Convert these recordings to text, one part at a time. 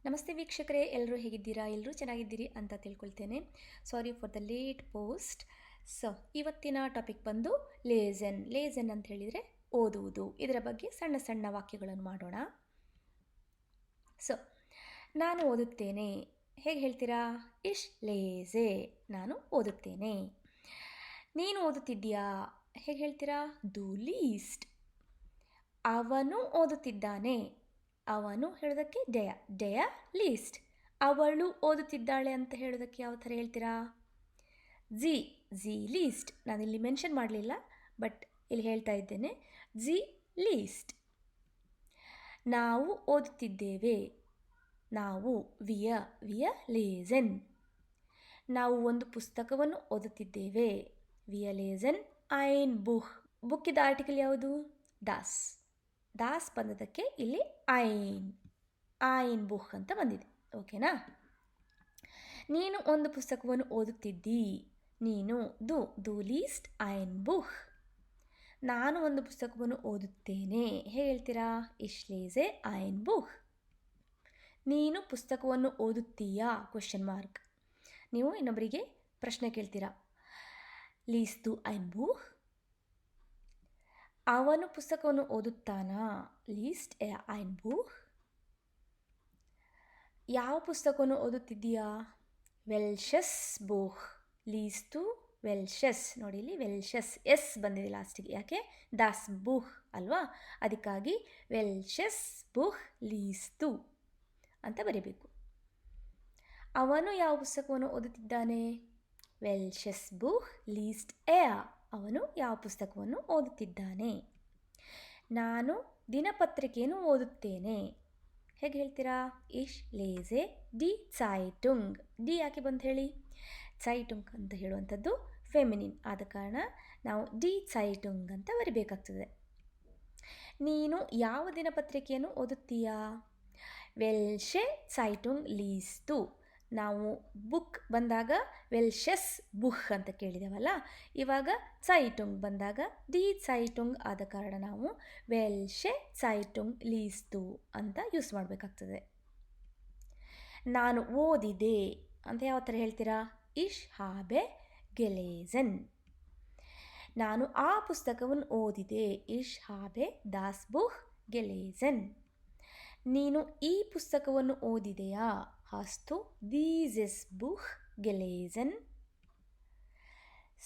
ನಮಸ್ತೆ ವೀಕ್ಷಕರೇ, ಎಲ್ಲರೂ ಹೇಗಿದ್ದೀರಾ? ಎಲ್ಲರೂ ಚೆನ್ನಾಗಿದ್ದೀರಿ ಅಂತ ತಿಳ್ಕೊಳ್ತೇನೆ. Sorry for the late post. So ಇವತ್ತಿನ ಟಾಪಿಕ್ ಬಂದು ಲೇಸನ್ ಅಂತ ಹೇಳಿದರೆ ಓದುವುದು. ಇದರ ಬಗ್ಗೆ ಸಣ್ಣ ಸಣ್ಣ ವಾಕ್ಯಗಳನ್ನು ಮಾಡೋಣ. ಸೊ ನಾನು ಓದುತ್ತೇನೆ ಹೇಗೆ ಹೇಳ್ತೀರಾ? ಇಶ್ ಲೇಸೆ, ನಾನು ಓದುತ್ತೇನೆ. ನೀನು ಓದುತ್ತಿದ್ದೀಯಾ ಹೇಗೆ ಹೇಳ್ತೀರಾ? ದು ಲೀಸ್ಟ್. ಅವನು ಓದುತ್ತಿದ್ದಾನೆ, ಅವನು ಹೇಳೋದಕ್ಕೆ ಡಯ ಲೀಸ್ಟ್. ಅವಳು ಓದುತ್ತಿದ್ದಾಳೆ ಅಂತ ಹೇಳೋದಕ್ಕೆ ಯಾವ ಥರ ಹೇಳ್ತೀರಾ? ಝಿ ಲೀಸ್ಟ್. ನಾನಿಲ್ಲಿ ಮೆನ್ಷನ್ ಮಾಡಲಿಲ್ಲ, ಬಟ್ ಇಲ್ಲಿ ಹೇಳ್ತಾ ಇದ್ದೇನೆ, ಝಿ ಲೀಸ್ಟ್. ನಾವು ಓದುತ್ತಿದ್ದೇವೆ, ನಾವು ವಿಯ ಲೇಸನ್. ನಾವು ಒಂದು ಪುಸ್ತಕವನ್ನು ಓದುತ್ತಿದ್ದೇವೆ, ವಿಯ ಲೇಸನ್ ಐನ್ ಬುಕ್. ಬುಕ್ಕಿದ ಆರ್ಟಿಕಲ್ ಯಾವುದು? ದಾಸ್ ಬಂದದಕ್ಕೆ ಇಲ್ಲಿ ಐನ್ ಬುಕ್ ಅಂತ ಬಂದಿದೆ. ಓಕೆನಾ? ನೀನು ಒಂದು ಪುಸ್ತಕವನ್ನು ಓದುತ್ತಿದ್ದಿ, ನೀನು ದು ಲೀಸ್ಟ್ ಐನ್ ಬುಕ್. ನಾನು ಒಂದು ಪುಸ್ತಕವನ್ನು ಓದುತ್ತೇನೆ ಹೇಗೆ ಹೇಳ್ತೀರಾ? ಇಶ್ ಲೇಸೆ ಐನ್ ಬುಕ್. ನೀನು ಪುಸ್ತಕವನ್ನು ಓದುತ್ತೀಯಾ? Question mark. ನೀವು ಇನ್ನೊಬ್ಬರಿಗೆ ಪ್ರಶ್ನೆ ಕೇಳ್ತೀರಾ, ಲೀಸ್ ದು ಐನ್ ಬುಕ್. ಅವನು ಪುಸ್ತಕವನ್ನು ಓದುತ್ತಾನಾ? ಲೀಸ್ಟ್ ಐನ್ ಬುಕ್. ಯಾವ ಪುಸ್ತಕವನ್ನು ಓದುತ್ತಿದ್ದೀಯಾ? ವೆಲ್ಷಸ್ ಬುಕ್. ಲೀಸ್ ದು ವೆಲ್ಷಸ್. ನೋಡಿ, ಇಲ್ಲಿ ವೆಲ್ಷಸ್ ಎಸ್ ಬಂದಿದೆ ಲಾಸ್ಟಿಗೆ. ಯಾಕೆ? ದಾಸ್ ಬುಕ್ ಅಲ್ವಾ? ಅದಕ್ಕಾಗಿ ವೆಲ್ಷಸ್ ಬುಕ್ ಲೀಸ್ ದು ಅಂತ ಬರೀಬೇಕು. ಅವನು ಯಾವ ಪುಸ್ತಕವನ್ನು ಓದುತ್ತಿದ್ದಾನೆ? ವೆಲ್ಷಸ್ ಬುಕ್ ಲೀಸ್ಟ್ ಅವನು ಯಾವ ಪುಸ್ತಕವನ್ನು ಓದುತ್ತಿದ್ದಾನೆ. ನಾನು ದಿನಪತ್ರಿಕೆಯನ್ನು ಓದುತ್ತೇನೆ ಹೇಗೆ ಹೇಳ್ತೀರಾ? ಇಶ್ ಲೇಸೆ ಡಿ ಝೈಟುಂಗ್. ಡಿ ಯಾಕೆ ಬಂದು ಹೇಳಿ? ಝೈಟುಂಗ್ ಅಂತ ಹೇಳುವಂಥದ್ದು ಫೆಮಿನಿನ್ ಆದ ಕಾರಣ ನಾವು ಡಿ ಝೈಟುಂಗ್ ಅಂತ ಬರಿಬೇಕಾಗ್ತದೆ. ನೀನು ಯಾವ ದಿನಪತ್ರಿಕೆಯನ್ನು ಓದುತ್ತೀಯಾ? ವೆಲ್ಷೆ ಝೈಟುಂಗ್ ಲೀಸ್ ದು. ನಾವು ಬುಕ್ ಬಂದಾಗ ವೆಲ್ಷಸ್ ಬುಕ್ ಅಂತ ಕೇಳಿದೆವಲ್ಲ, ಇವಾಗ ಝೈಟುಂಗ್ ಬಂದಾಗ ಡಿ ಝೈಟುಂಗ್ ಆದ ಕಾರಣ ನಾವು ವೆಲ್ಷೆ ಝೈಟುಂಗ್ ಲೀಸ್ ದು ಅಂತ ಯೂಸ್ ಮಾಡಬೇಕಾಗ್ತದೆ. ನಾನು ಓದಿದೆ ಅಂತ ಯಾವ ಥರ ಹೇಳ್ತೀರಾ? ಇಶ್ ಹಾಬೆ ಗೆಲೇಸನ್. ನಾನು ಆ ಪುಸ್ತಕವನ್ನು ಓದಿದೆ, ಇಶ್ ಹಾಬೆ ದಾಸ್ ಬುಕ್ ಗೆಲೇಸನ್. ನೀನು ಈ ಪುಸ್ತಕವನ್ನು ಓದಿದೆಯಾ? ಹಾಸ್ಟ್ ದು ದೀಸೆಸ್ ಬುಕ್ ಗೆಲೇಸನ್.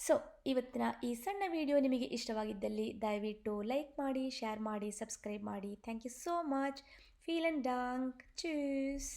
ಸೊ ಇವತ್ತಿನ ಈ ಸಣ್ಣ ವಿಡಿಯೋ ನಿಮಗೆ ಇಷ್ಟವಾಗಿದ್ದಲ್ಲಿ ದಯವಿಟ್ಟು ಲೈಕ್ ಮಾಡಿ, ಶೇರ್ ಮಾಡಿ, ಸಬ್ಸ್ಕ್ರೈಬ್ ಮಾಡಿ. Thank you so much. ಫೀಲನ್ ಡಾಂಕ್. ಚೂಸ್.